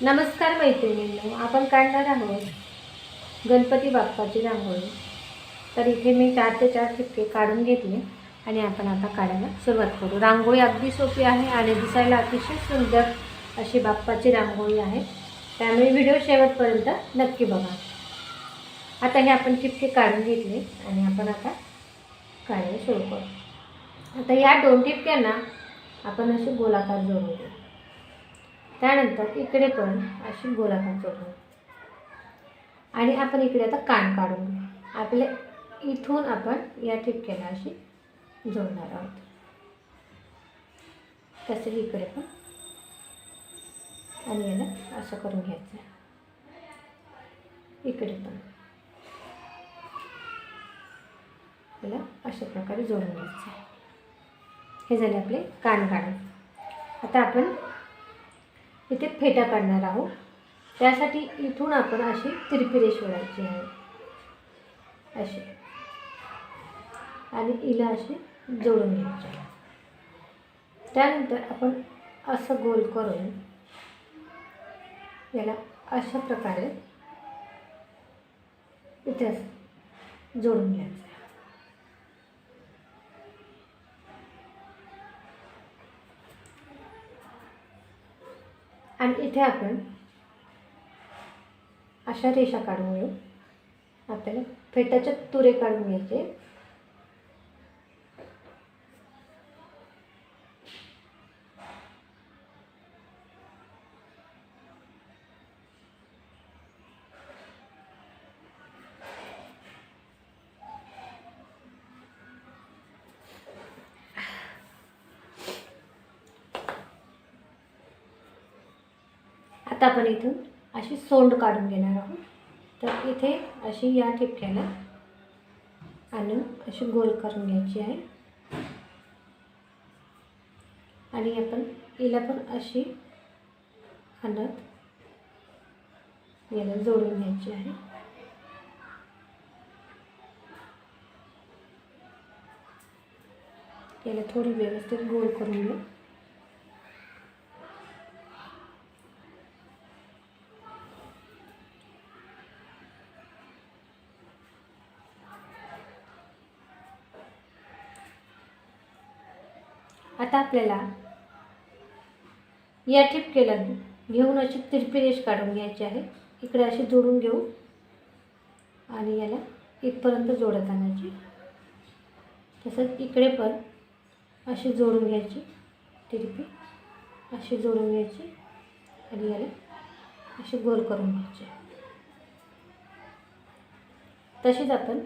नमस्कार मैत्रिणींनो, आपण काढणार आहोत गणपती बाप्पाची रांगोळी. तर इथे मी 4 ते 4 ठिपके काढून घेतले आणि आपण आता काढायला सुरुवात करू. रांगोळी अगदी सोपी आहे आणि दिसायला अतिशय सुंदर अशी बाप्पाची रांगोळी आहे, त्यामुळे व्हिडिओ शेवटपर्यंत नक्की बघा. आता हे आपण ठिपके काढून घेतले आणि आपण आता काढायला सुरू करू. आता या 2 ठिपक्यांना आपण असे गोलाकार जोडून घेऊ. त्यानंतर इकडे पण अशी गोलाकार जोडू आणि आपण इकडे आता कान काढून घेऊ. आपले इथून आपण या ठिपक्याला अशी जोडणार आहोत. तसे इकडे पण आणि याला असं करून घ्यायचं. इकडे पण याला अशा प्रकारे जोडून घ्यायचं. हे झाले आपले कान काढून. आता आपण इथे फेटा काढणार आहोत. त्यासाठी इथून आपण अशी तिरपी रेष ओढायची आहे अशी आणि हिला अशी जोडून घ्यायची. त्यानंतर आपण असं गोल करून याला अशा प्रकारे इथे असं जोडून घ्यायचं. आणि इथे आपण अशा रेषा काढून घेऊ. आपल्याला फेट्याचे तुरे काढून घ्यायचे. आता आपण इथून अशी सोंड काढून घेणार आहोत. तर इथे अशी या ठिपक्याला आणून अशी गोल करून घ्यायची आहे आणि आपण हिला पण अशी आणत याला जोडून घ्यायची आहे. याला थोडी व्यवस्थित गोल करून घेऊ. आता आपल्याला या ठिपकेला घेऊन अशी तिरपी रेष काढून घ्यायची आहे. इकडे अशी जोडून घेऊ आणि याला इथपर्यंत जोडत आणायची. तसंच इकडे पण अशी जोडून घ्यायची. तिरपी अशी जोडून घ्यायची आणि याला अशी गोल करून घ्यायची. तशीच आपण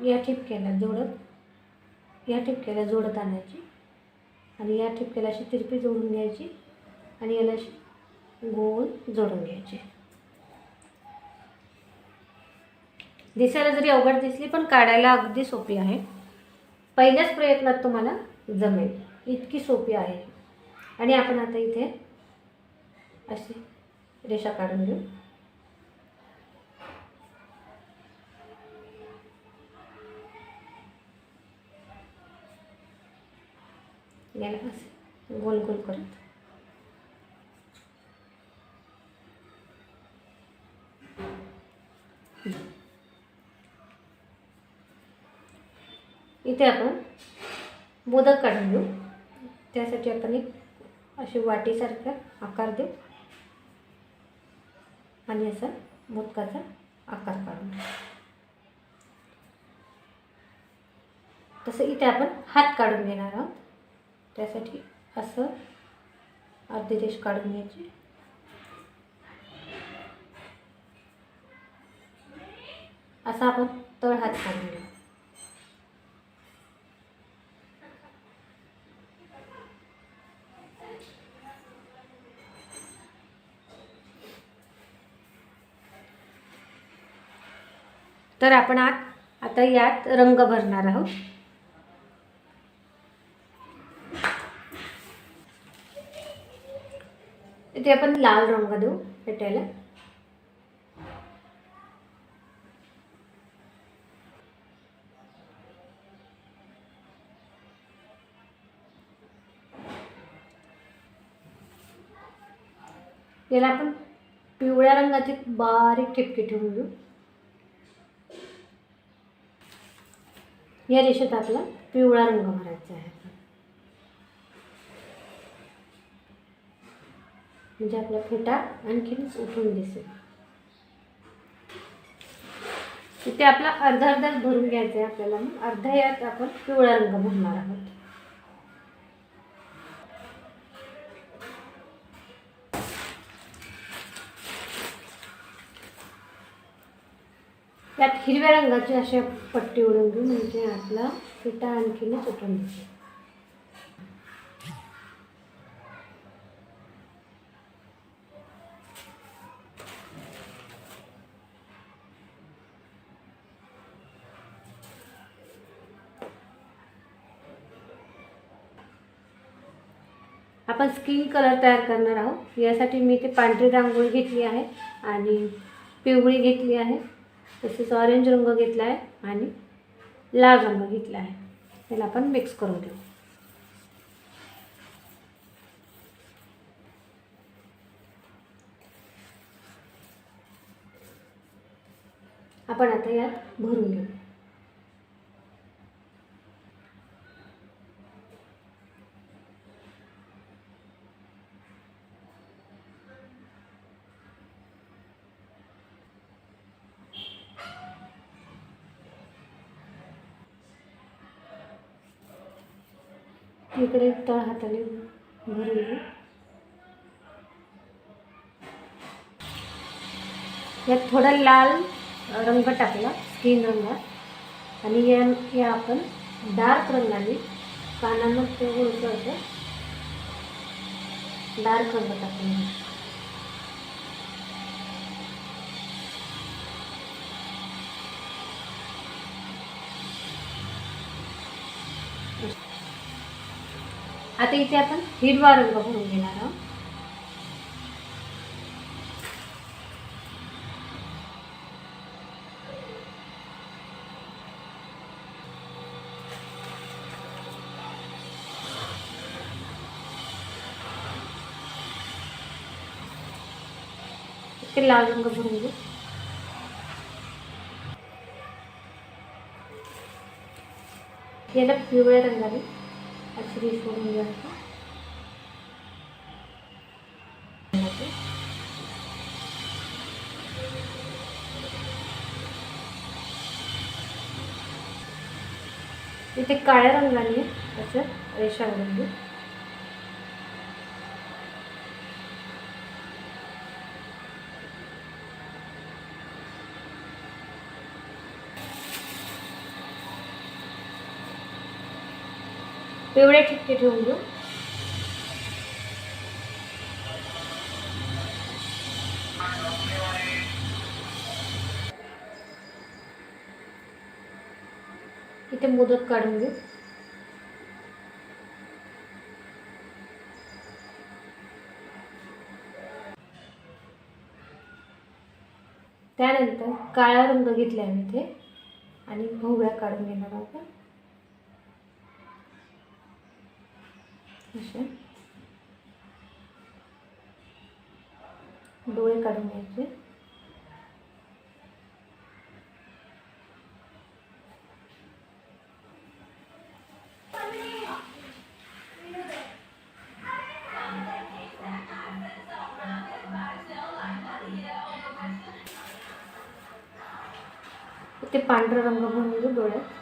या ठिपक्याला जोडत आणायची आणि या ठिपक्याला अशी तिरपी जोडून घ्यायची आणि याला अशी गोल जोडून घ्यायची. दिसायला जरी अवघड दिसली पण काढायला अगदी सोपी आहे. पहिल्याच प्रयत्नात तुम्हाला जमेल, इतकी सोपी आहे. आणि आपण आता इथे अशी रेषा काढून घेऊ. याला असं गोल गोल करत इथे आपण मोदक काढून घेऊ. त्यासाठी आपण एक अशी वाटीसारखा आकार देऊ आणि असा मोदकाचा आकार काढून घेऊ. तसं इथे आपण हात काढून घेणार आहोत. त्यासाठी असं अर्धी रेष काढून घ्यायची. असा आपण तळ हात काढून घेऊ. तर आपण आता यात रंग भरणार आहोत. इथे आपण लाल रंग देऊ फेट्याला. याला आपण पिवळ्या रंगाचे बारीक ठिपके ठेवून घेऊ. या रेषेत आपला पिवळा रंग भरायचा आहे, म्हणजे आपला फेटा आणखीनच उठून दिसेल. इथे आपला अर्धा अर्धा भरून घ्यायचा आहे आपल्याला. मग अर्धा यात आपण पिवळा रंग भरणार आहोत. त्यात हिरव्या रंगाची अशी पट्टी उडवून घेऊ, म्हणजे आपला फेटा आणखीनच उठून दिसेल. आपण स्किन कलर तयार करणार आहोत. यासाठी मी इथे पांढरी रांगोळी घेतली आहे आणि पिवळी घेतली आहे, तसेच ऑरेंज रंग घेतला आहे आणि लाल रंग घेतला आहे. त्याला आपण मिक्स करून देऊ. आपण आता यात भरून घेऊ. इकडे तळ हाताने भरून घेऊ. यात थोडा लाल रंग टाकला, स्किन रंग, आणि या आपण डार्क रंगाने कानांना थोडंसं असं डार्क रंग टाकून घेऊ. आता इथे आपण हिरवा रंग भरून घेणार आहोत. इथे लाल रंग भरून घेऊ. याला पिवळ्या रंगाने अशी रेष सोडून घ्यायची. इथे काळ्या रंगाने असं रेषा ओढून घेऊ. पिवळे ठिपके ठेवून घेऊ. इथे मोदक काढून घेऊ. त्यानंतर काळा रंग घेतला आहे इथे आणि भोवळ्या काढून घेणार आहोत. असे डोळे काढून घ्यायचे. इथे पांढरा रंग भरून घेऊ डोळ्यात.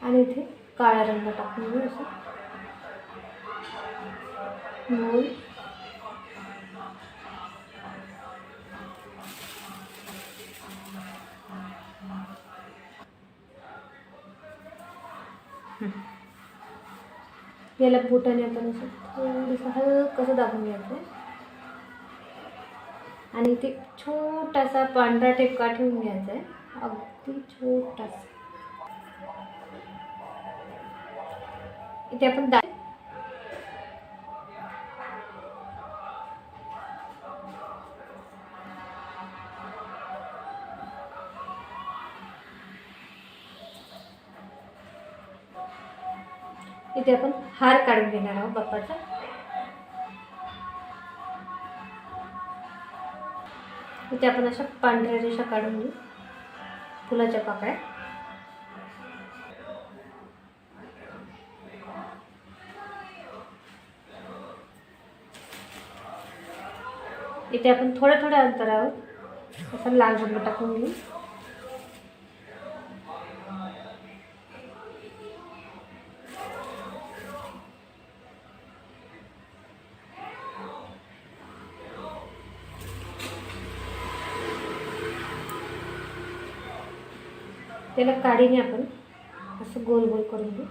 आणि इथे काळा रंग टाकून घेऊ. असं मोल याला बोटाने आपण असं थोडंसं हलकं दाबून घ्यायचं आणि इथे छोटासा पांढरा ठिपका ठेवून घ्यायचा आहे, अगदी छोटासा. इथे आपण इथे आपण हार काढून घेणार आहोत बाप्पाचा. इथे आपण अशा पांढऱ्या रेषा काढून घेऊ फुलाच्या पाकळ्या. इथे आपण थोड्या थोड्या अंतरावर असं लाल रंग टाकून घेऊ. त्याला काडीने आपण असं गोल गोल करून घेऊ.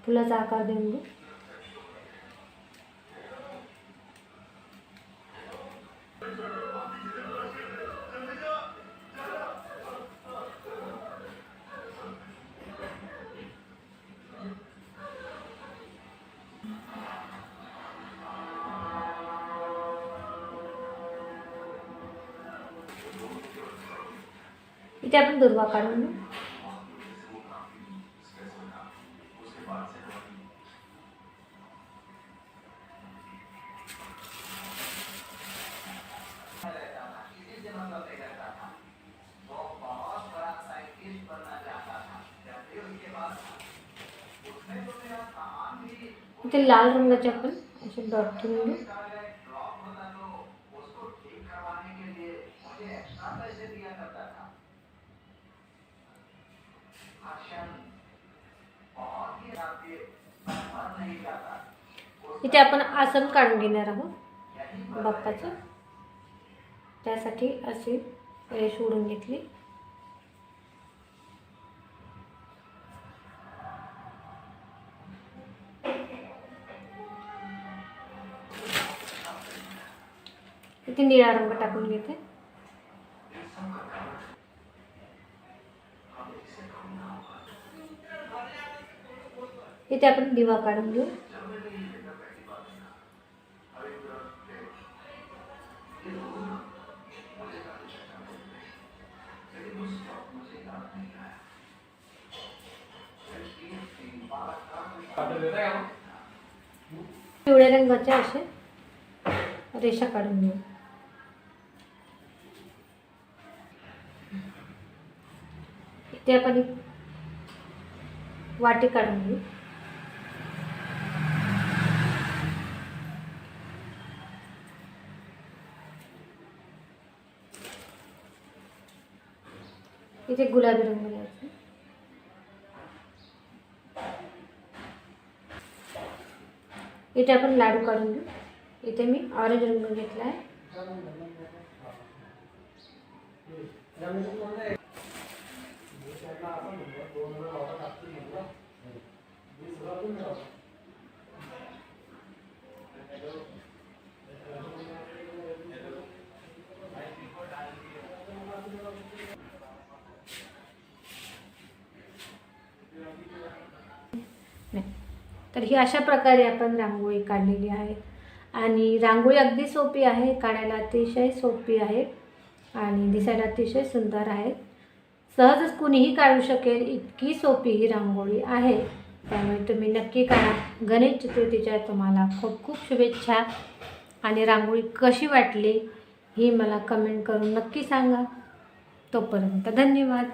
फुलाचा आकार देऊन घेऊ. इथे आपण दुर्वा काढून घेऊ. इथे लाल रंगाचे आपण असे डॉट ठेवून घेऊ. इथे आपण आसन काढून घेणार आहोत बाप्पाचं. त्यासाठी अशी रेष ओढून घेतली. इथे निळा रंग टाकून घेते. इथे आपण दिवा काढून घेऊ. पिवळ्या रंगाच्या असे रेषा काढून घेऊ. इथे आपण एक वाटी काढून घेऊ. इथे गुलाबी रंग घ्यायचा. इथे आपण लाडू काढून घेऊ. इथे मी ऑरेंज रंग घेतला आहे. तर ही अशा प्रकारे आपण रांगोळी काढलेली आहे. आणि रांगोळी अगदी सोपी आहे, काढायला अतिशय सोपी आहे आणि दिसायला अतिशय सुंदर आहे. सहजच कुणीही काढू शकेल इतकी सोपी ही रांगोळी आहे. त्यामुळे तुम्ही नक्की काढा. गणेश चतुर्थीच्या तुम्हाला खूप खूप शुभेच्छा. आणि रांगोळी कशी वाटली ही मला कमेंट करून नक्की सांगा. तोपर्यंत धन्यवाद.